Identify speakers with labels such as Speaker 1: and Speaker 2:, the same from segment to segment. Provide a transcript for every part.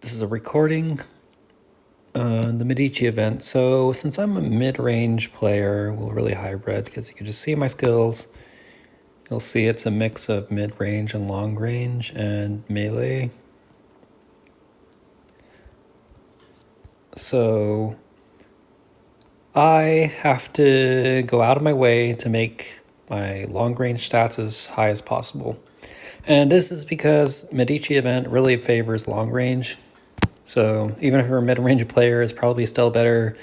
Speaker 1: This is a recording the Medici event. So since I'm a mid-range player, well, really hybrid, because you can just see my skills. You'll see it's a mix of mid-range and long range and melee. So I have to go out of my way to make my long range stats as high as possible. And this is because Medici event really favors long range. So even if you're a mid-range player, it's probably still better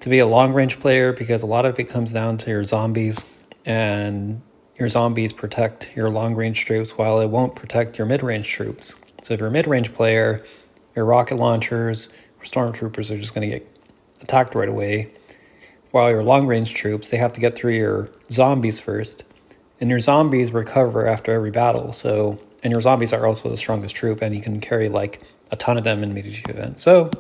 Speaker 1: to be a long-range player because a lot of it comes down to your zombies, and your zombies protect your long-range troops while it won't protect your mid-range troops. So if you're a mid-range player, your rocket launchers or stormtroopers are just going to get attacked right away, while your long-range troops, they have to get through your zombies first, and your zombies recover after every battle. And your zombies are also the strongest troop, and you can carry like a ton of them in Medici event. So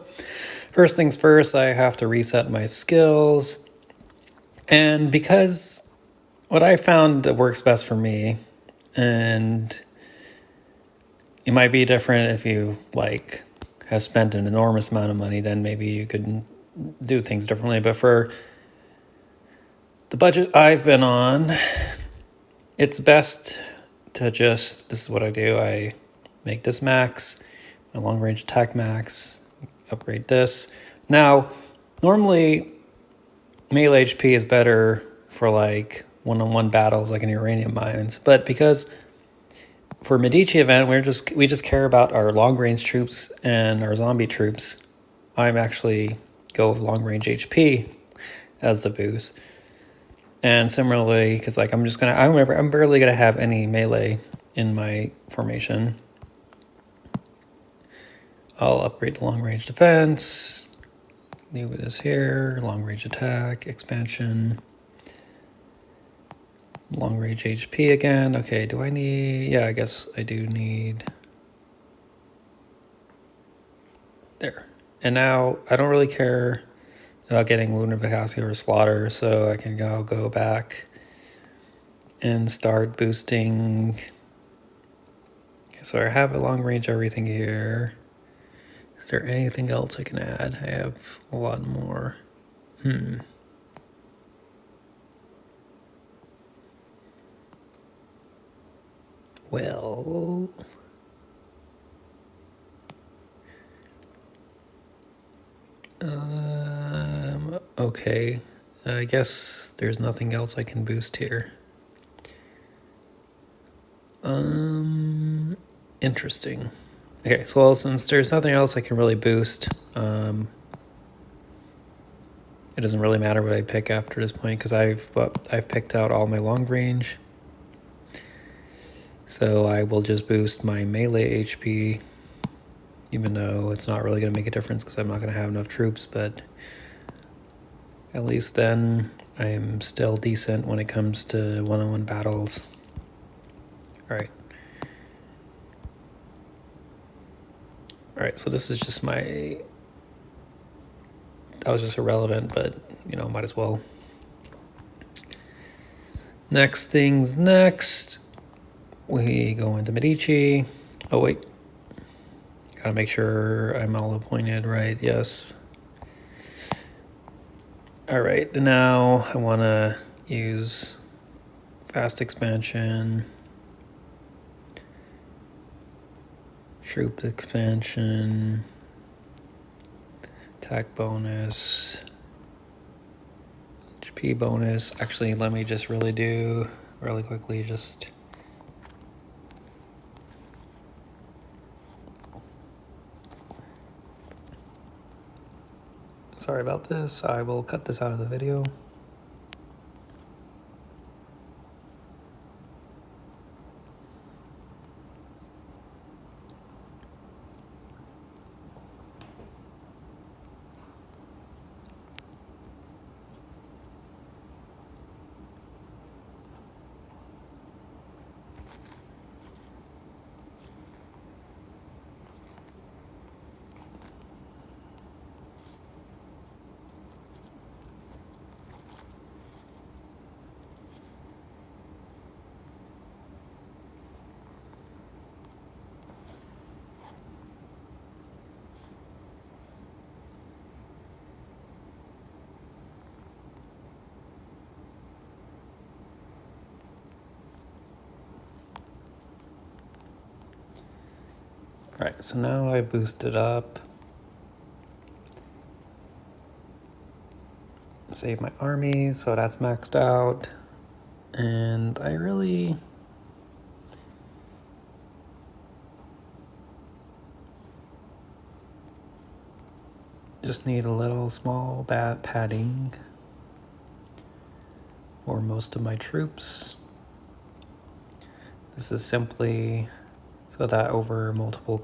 Speaker 1: first things first, I have to reset my skills. And because what I found that works best for me, and it might be different if you like have spent an enormous amount of money, then maybe you could do things differently. But for the budget I've been on, it's best to just, this is what I do. I make this max, my long range attack max, upgrade this. Now, normally melee HP is better for like one-on-one battles like in uranium mines, but because for Medici event we just care about our long-range troops and our zombie troops, I'm actually go with long-range HP as the boost. And similarly, because like I'm barely gonna have any melee in my formation, I'll upgrade the long-range defense, leave it as here, long-range attack, expansion, long-range HP again. Okay, do I need... Yeah, I guess I do need... There. And now I don't really care about getting wounded capacity or slaughter, so I can go back and start boosting. Okay, so I have a long-range everything here. Is there anything else I can add? I have a lot more. Well... okay. I guess there's nothing else I can boost here. Interesting. Okay, so well, since there's nothing else I can really boost, it doesn't really matter what I pick after this point because I've picked out all my long range. So I will just boost my melee HP, even though it's not really going to make a difference because I'm not going to have enough troops, but at least then I'm still decent when it comes to one-on-one battles. Alright, so this is just my... That was just irrelevant, but, you know, might as well. Next things next. We go into Medici. Oh, wait. Gotta make sure I'm all appointed right. Yes. All right. Now I want to use fast expansion, troop expansion, attack bonus, HP bonus. Actually, let me just really quickly just... Sorry about this. I will cut this out of the video. Alright, so now I boosted up. Save my army, so that's maxed out. And I really just need a little small padding for most of my troops. This is simply so that over multiple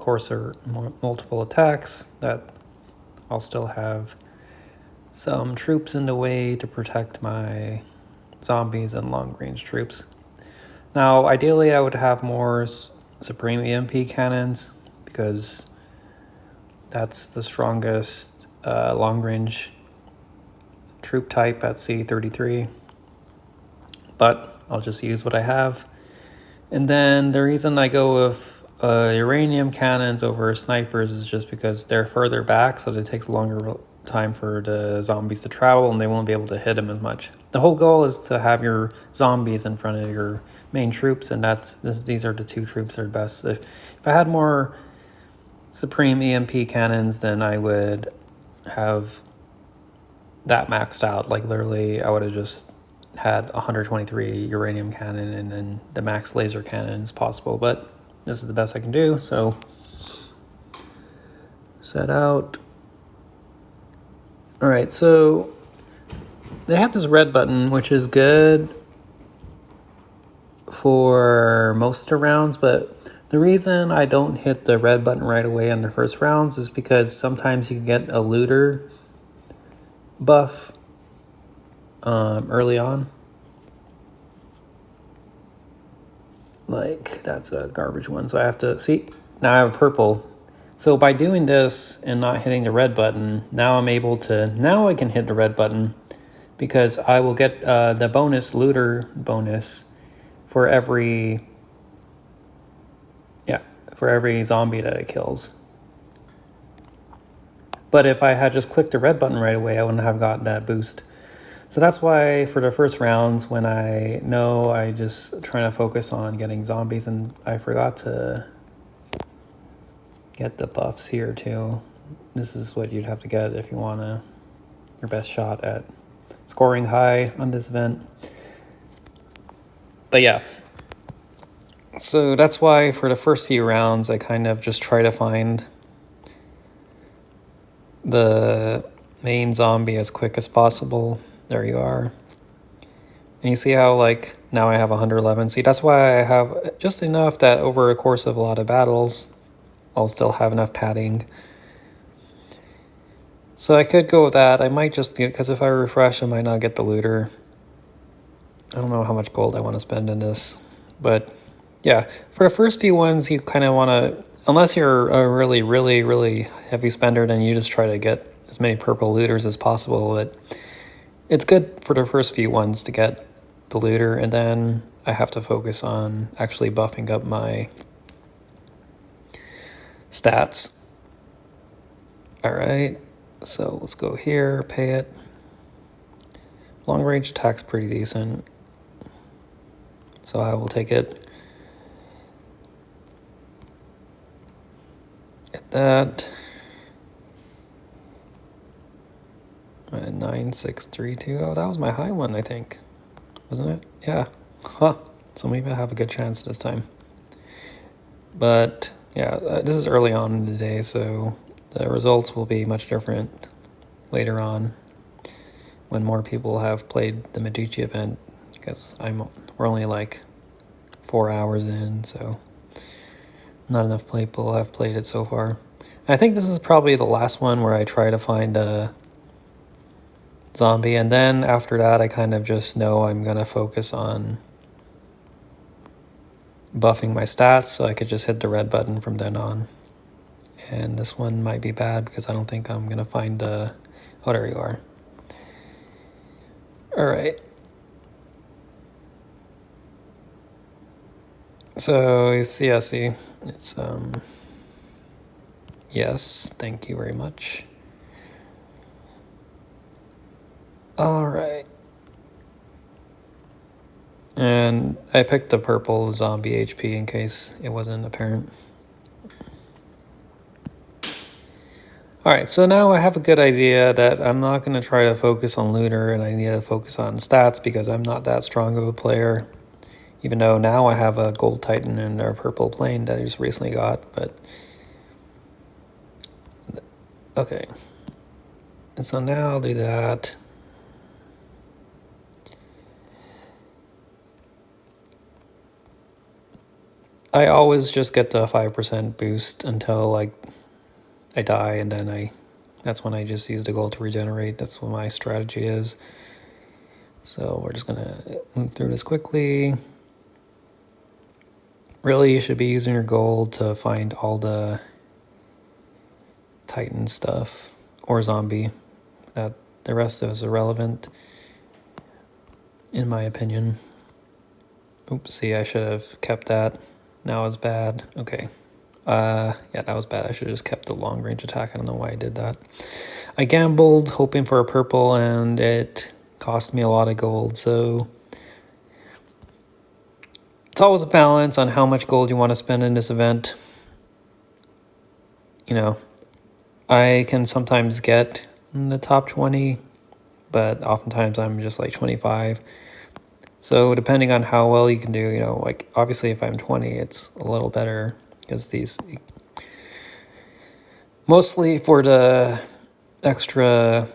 Speaker 1: multiple attacks, that I'll still have some troops in the way to protect my zombies and long-range troops. Now, ideally, I would have more Supreme EMP cannons because that's the strongest long-range troop type at C33. But I'll just use what I have. And then the reason I go with uranium cannons over snipers is just because they're further back, so it takes longer time for the zombies to travel and they won't be able to hit them as much. The whole goal is to have your zombies in front of your main troops, and these are the two troops that are best. If I had more Supreme EMP cannons, then I would have that maxed out. Like literally, I would have just had 123 uranium cannon and then the max laser cannon is possible, but this is the best I can do, so set out. All right, so they have this red button, which is good for most of rounds, but the reason I don't hit the red button right away on the first rounds is because sometimes you can get a looter buff early on. Like, that's a garbage one, so I have to, see, now I have a purple. So by doing this and not hitting the red button, now I'm able to, now I can hit the red button because I will get the bonus looter bonus for every, for every zombie that it kills. But if I had just clicked the red button right away, I wouldn't have gotten that boost. So that's why for the first rounds, when I know I just trying to focus on getting zombies, and I forgot to get the buffs here too. This is what you'd have to get if you want your best shot at scoring high on this event. But yeah. So that's why for the first few rounds, I kind of just try to find the main zombie as quick as possible. There you are. And you see how, like, now I have 111. See, that's why I have just enough that over a course of a lot of battles, I'll still have enough padding. So I could go with that. I might just get, because if I refresh, I might not get the looter. I don't know how much gold I want to spend in this. But yeah, for the first few ones, you kind of want to, unless you're a really, really, really heavy spender, then you just try to get as many purple looters as possible. But it's good for the first few ones to get the looter, and then I have to focus on actually buffing up my stats. All right, so let's go here, pay it. Long range attack's pretty decent, so I will take it. Get that. 9632. Oh, that was my high one, I think. Wasn't it? Yeah. Huh. So maybe I have a good chance this time. But yeah, this is early on in the day, so the results will be much different later on when more people have played the Medici event, because we're only like 4 hours in, so not enough people have played it so far. I think this is probably the last one where I try to find a zombie, and then after that I kind of just know I'm gonna focus on buffing my stats, so I could just hit the red button from then on. And this one might be bad because I don't think I'm gonna find oh, there you are. All right, so you see, it's yes, thank you very much. All right. And I picked the purple zombie HP in case it wasn't apparent. All right, so now I have a good idea that I'm not going to try to focus on Lunar and I need to focus on stats because I'm not that strong of a player. Even though now I have a Gold Titan and a Purple Plane that I just recently got, but... Okay. And so now I'll do that. I always just get the 5% boost until like I die, and then that's when I just use the gold to regenerate. That's what my strategy is. So we're just gonna move through this quickly. Really, you should be using your gold to find all the Titan stuff or zombie. That the rest of is irrelevant, in my opinion. Oopsie, I should have kept that. Now it's bad. Okay. Yeah, that was bad. I should have just kept the long range attack. I don't know why I did that. I gambled hoping for a purple and it cost me a lot of gold, so it's always a balance on how much gold you want to spend in this event. You know, I can sometimes get in the top 20, but oftentimes I'm just like 25. So depending on how well you can do, you know, like obviously if I'm 20, it's a little better because these, mostly for the extra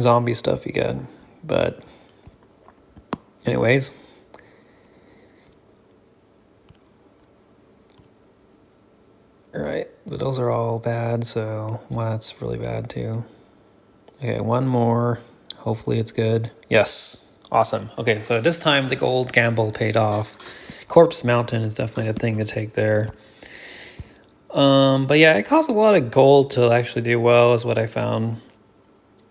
Speaker 1: zombie stuff you get. But anyways, all right, but those are all bad, so well, that's really bad too. Okay, one more. Hopefully it's good. Yes. Awesome. Okay, so this time the gold gamble paid off. Corpse Mountain is definitely a thing to take there. But yeah, it costs a lot of gold to actually do well, is what I found.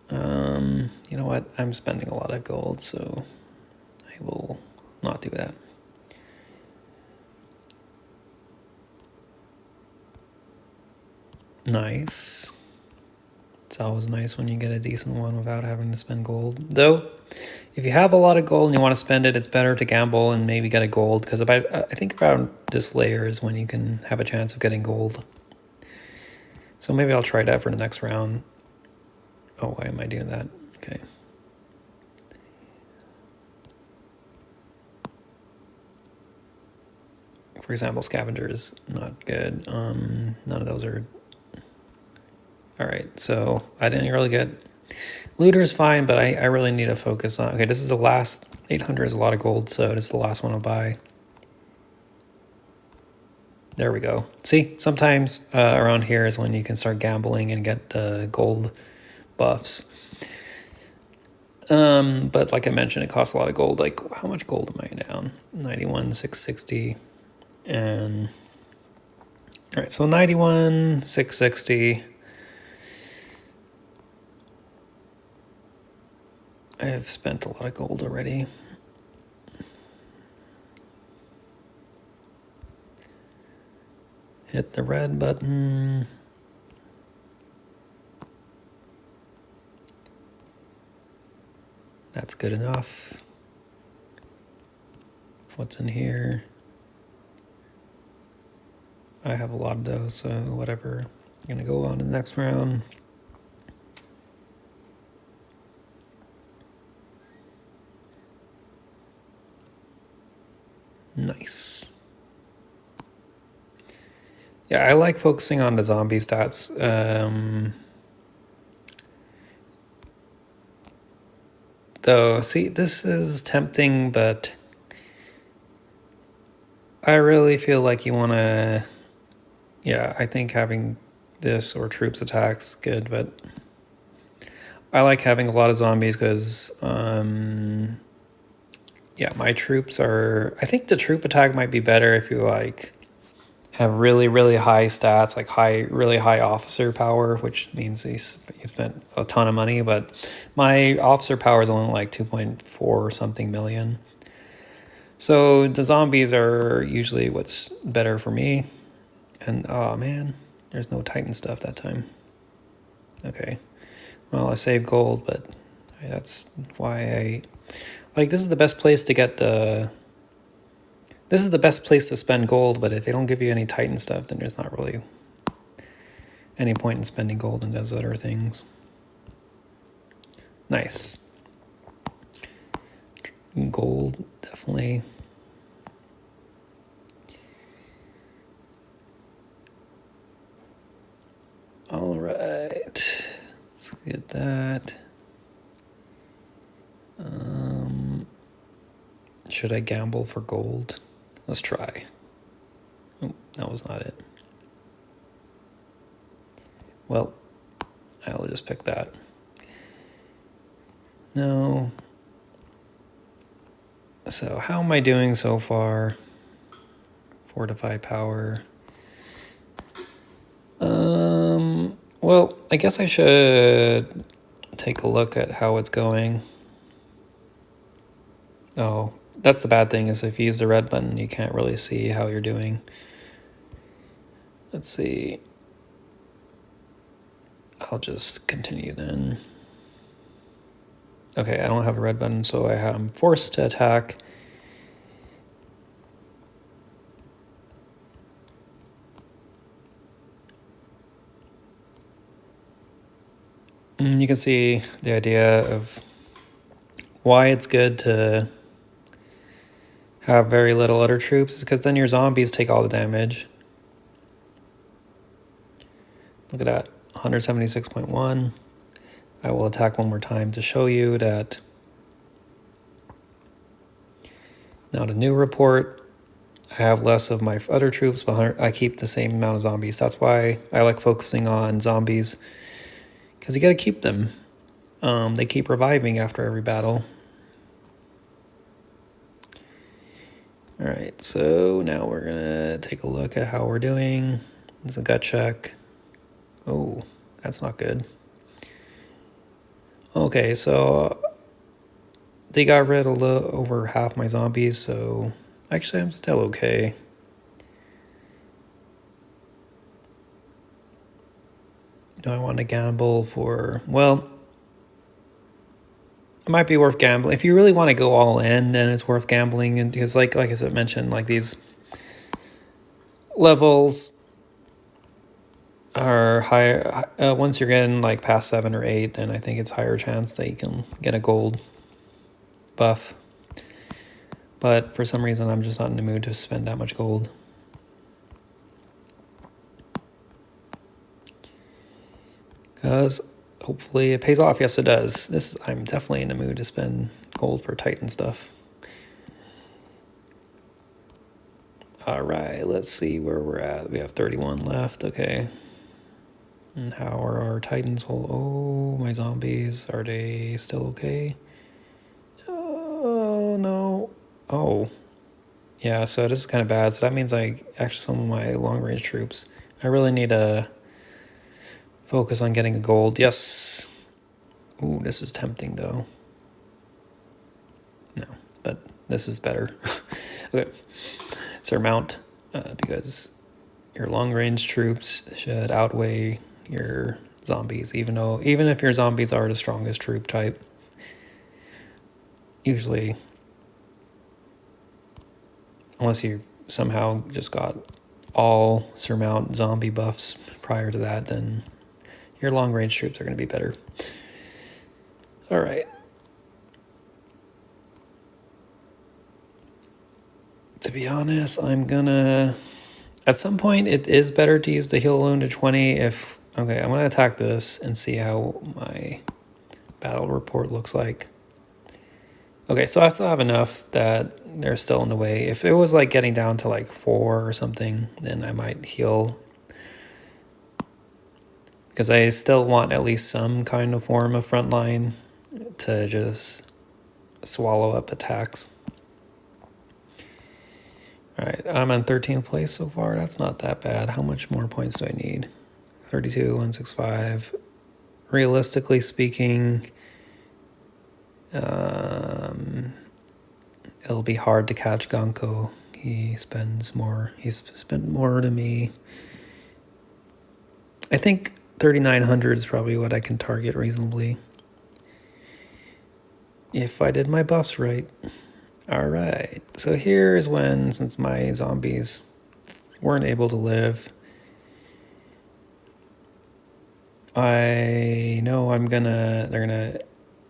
Speaker 1: You know what? I'm spending a lot of gold, so I will not do that. Nice. It's always nice when you get a decent one without having to spend gold. Though, if you have a lot of gold and you want to spend it, it's better to gamble and maybe get a gold, because I think about this layer is when you can have a chance of getting gold. So maybe I'll try that for the next round. Oh, why am I doing that? Okay. For example, Scavenger is not good. None of those are... Alright, so I didn't really get... Looter is fine, but I really need to focus on... Okay, this is the last... 800 is a lot of gold, so this is the last one I'll buy. There we go. See, sometimes around here is when you can start gambling and get the gold buffs. But like I mentioned, it costs a lot of gold. Like, how much gold am I down? 91, 660. And... Alright, so 91, 660... I have spent a lot of gold already. Hit the red button. That's good enough. What's in here? I have a lot of those, so whatever. I'm gonna go on to the next round. Nice. Yeah, I like focusing on the zombie stats. Though, see, this is tempting, but I really feel like you want to... Yeah, I think having this or troops attacks good, but I like having a lot of zombies because, yeah, my troops are... I think the troop attack might be better if you, like, have really, really high stats, like really high officer power, which means you've spent a ton of money, but my officer power is only like 2.4 something million. So the zombies are usually what's better for me. And, oh man, there's no Titan stuff that time. Okay. Well, I saved gold, but that's why I... Like, this is the best place to get the... This is the best place to spend gold, but if they don't give you any Titan stuff, then it's not really any point in spending gold in those other things. Nice. Gold, definitely. All right, let's get that. Should I gamble for gold? Let's try. Oh, that was not it. Well, I'll just pick that. No. So how am I doing so far? Fortify power. Well, I guess I should take a look at how it's going. Oh, that's the bad thing, is if you use the red button, you can't really see how you're doing. Let's see. I'll just continue then. Okay, I don't have a red button, so I'm forced to attack. You can see the idea of why it's good to have very little other troops, because then your zombies take all the damage. Look at that, 176.1. I will attack one more time to show you that. Now the new report, I have less of my other troops, but I keep the same amount of zombies. That's why I like focusing on zombies, because you got to keep them. They keep reviving after every battle. All right, so now we're gonna take a look at how we're doing. It's a gut check. Oh, that's not good. Okay, so they got rid of a little over half my zombies, so actually I'm still okay. Do I want to gamble for, well, it might be worth gambling. If you really want to go all in, then it's worth gambling, and because like I said, mentioned, like these levels are higher. Once you're getting like past 7 or 8, then I think it's higher chance that you can get a gold buff. But for some reason, I'm just not in the mood to spend that much gold. Because hopefully it pays off. Yes, it does. I'm definitely in the mood to spend gold for Titan stuff. All right, let's see where we're at. We have 31 left. Okay. And how are our Titans? Oh, my zombies. Are they still okay? Oh, no. Oh. Yeah, so this is kind of bad. So that means actually some of my long-range troops. I really need to focus on getting a gold. Yes. Ooh, this is tempting, though. No, but this is better. Okay. Surmount, because your long-range troops should outweigh your zombies, even if your zombies are the strongest troop type. Usually, unless you somehow just got all surmount zombie buffs prior to that, then your long-range troops are going to be better. All right. To be honest, I'm gonna... At some point, it is better to use the heal alone to 20 if... Okay, I'm going to attack this and see how my battle report looks like. Okay, so I still have enough that they're still in the way. If it was like getting down to like 4 or something, then I might heal. Because I still want at least some kind of form of frontline to just swallow up attacks. All right, I'm on 13th place so far. That's not that bad. How much more points do I need? 32, 165. Realistically speaking, it'll be hard to catch Ganko. He's spent more than me. I think 3,900 is probably what I can target reasonably. If I did my buffs right. Alright, so here's when, since my zombies weren't able to live, I know they're gonna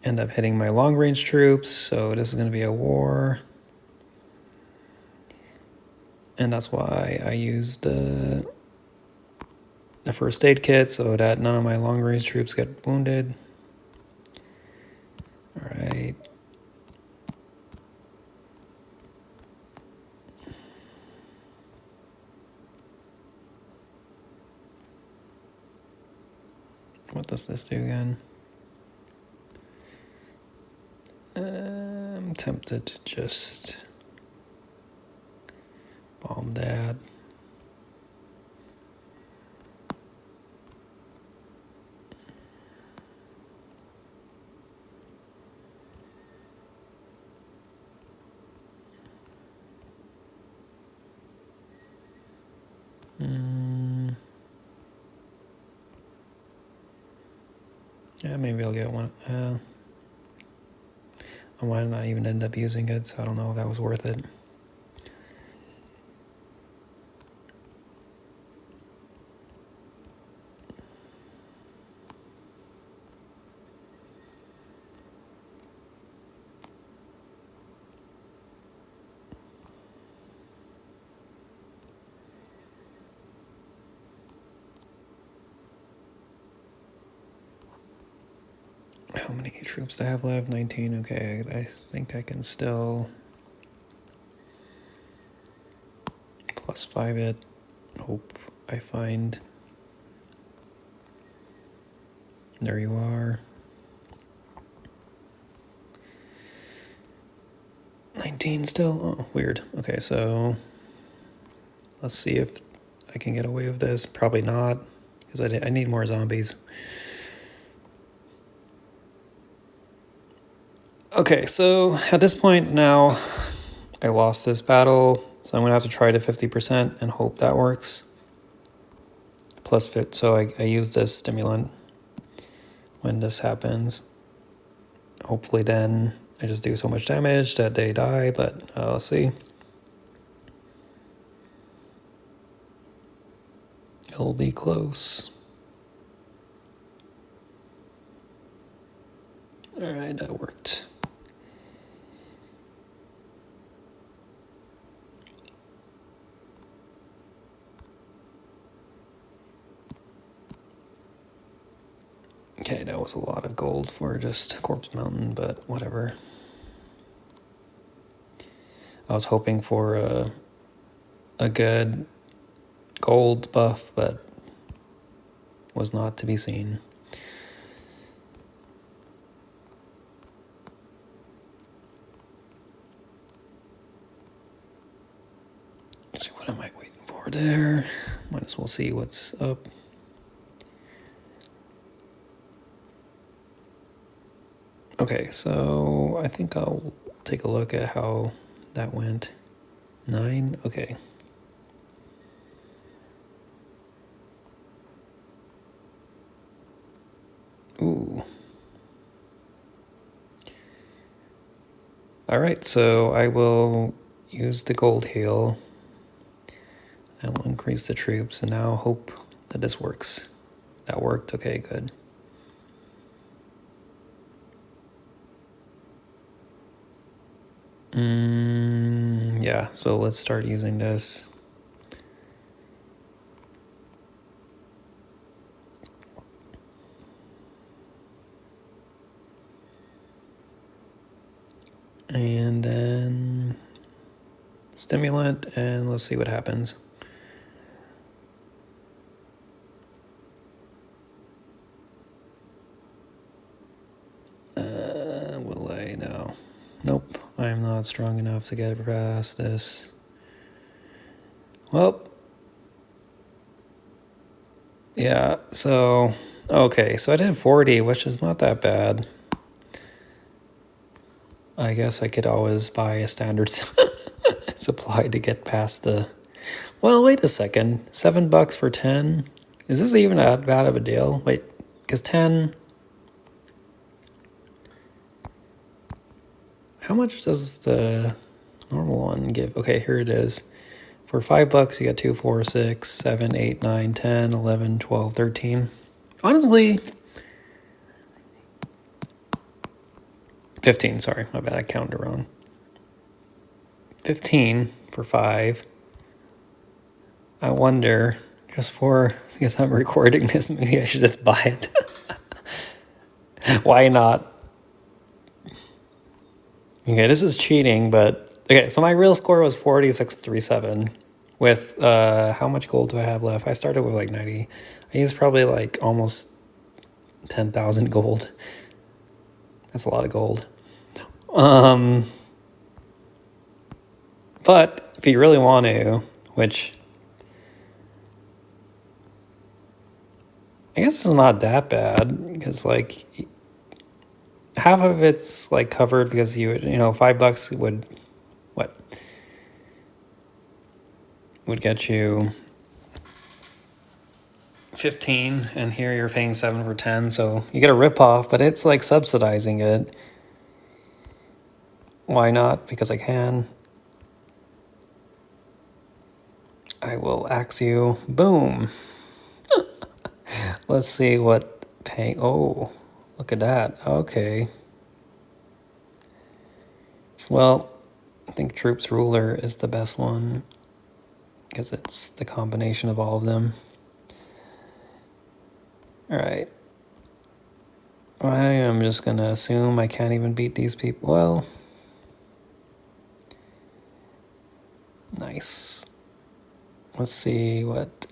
Speaker 1: end up hitting my long range troops, so this is gonna be a war. And that's why I used the first aid kit so that none of my long range troops get wounded. All right. What does this do again? I'm tempted to just bomb that. Yeah, maybe I'll get one. I might not even end up using it, so I don't know if that was worth it. How many troops do I have left? 19. Okay, I think I can still +5 it. Hope I find. There you are. 19 still? Oh, weird. Okay, so let's see if I can get away with this. Probably not, because I need more zombies. Okay, so at this point now, I lost this battle, so I'm going to have to try to 50% and hope that works. Plus fit, so I use this stimulant when this happens. Hopefully then I just do so much damage that they die, but let's see. It'll be close. All right, that worked. Okay, that was a lot of gold for just Corpse Mountain, but whatever. I was hoping for a good gold buff, but was not to be seen. Actually, what am I waiting for there? Might as well see what's up. Okay, so I think I'll take a look at how that went. 9, okay. Ooh. All right, so I will use the gold heal. I will increase the troops and now hope that this works. That worked, okay, good. Yeah, so let's start using this. And then stimulant, and let's see what happens. Will I? No. Nope, I'm not strong enough to get past this. Well, yeah, so, okay, so I did 40, which is not that bad. I guess I could always buy a standard supply to get past the... Well, wait a second. $7 for 10? Is this even that bad of a deal? Wait, because 10... How much does the normal one give? Okay, here it is. For $5, you get 2, 4, 6, 7, 8, 9, 10, 11, 12, 13. Honestly, 15, sorry, my bad, I counted wrong. 15 for 5. I wonder, just for, because I'm recording this, maybe I should just buy it. Why not? Okay, this is cheating, but okay, so my real score was 4637 with how much gold do I have left? I started with like 90. I used probably like almost 10,000 gold. That's a lot of gold. But if you really want to, which I guess it's not that bad, because like half of it's like covered because you know, $5 would what would get you 15, and here you're paying 7 for 10, so you get a rip-off, but it's like subsidizing it. Why not? Because I can. I will axe you. Boom. Let's see what pay. Oh, look at that. Okay. Well, I think Troops Ruler is the best one because it's the combination of all of them. All right. I am just going to assume I can't even beat these people. Well, nice. Let's see what...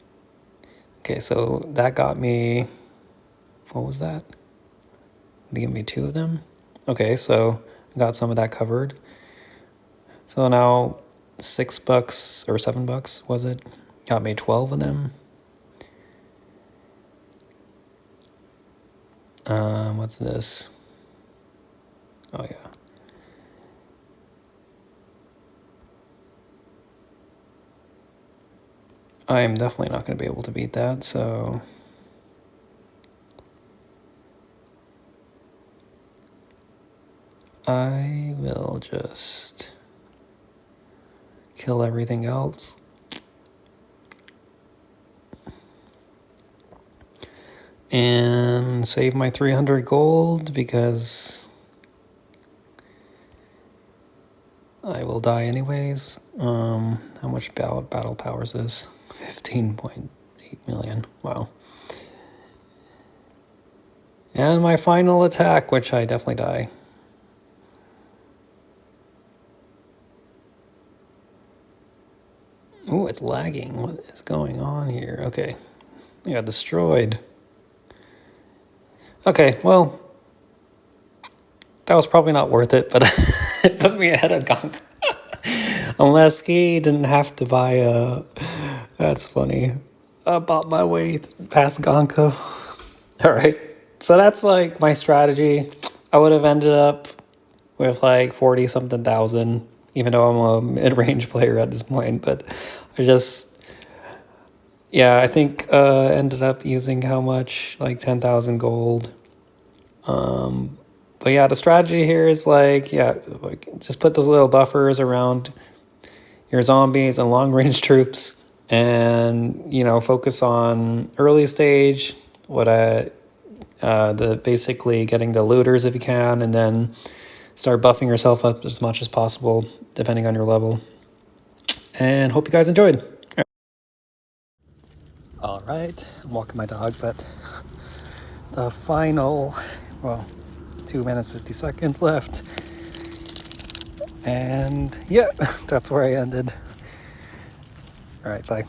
Speaker 1: Okay, so that got me... What was that? Did it give me 2 of them? Okay, so I got some of that covered. So now $6 or $7 was it? Got me 12 of them. What's this? Oh yeah. I am definitely not going to be able to beat that, so... I will just kill everything else. And save my 300 gold because I will die anyways. How much battle power is this? 15.8 million. Wow. And my final attack, which I definitely die. Ooh, it's lagging. What is going on here? Okay. I got destroyed. Okay, well, that was probably not worth it, but it put me ahead of Gonka. Unless he didn't have to buy a... That's funny. I bought my way past Gonka. All right, so that's like my strategy. I would have ended up with like 40-something thousand, even though I'm a mid-range player at this point, but I just... Yeah, I think ended up using how much? Like 10,000 gold. But yeah, the strategy here is like, yeah, like just put those little buffers around your zombies and long-range troops, and you know, focus on early stage. Basically getting the looters if you can, and then start buffing yourself up as much as possible depending on your level. And hope you guys enjoyed. All right, I'm walking my dog, but the final, well, 2 minutes 50 seconds left, and yeah, that's where I ended. All right, bye.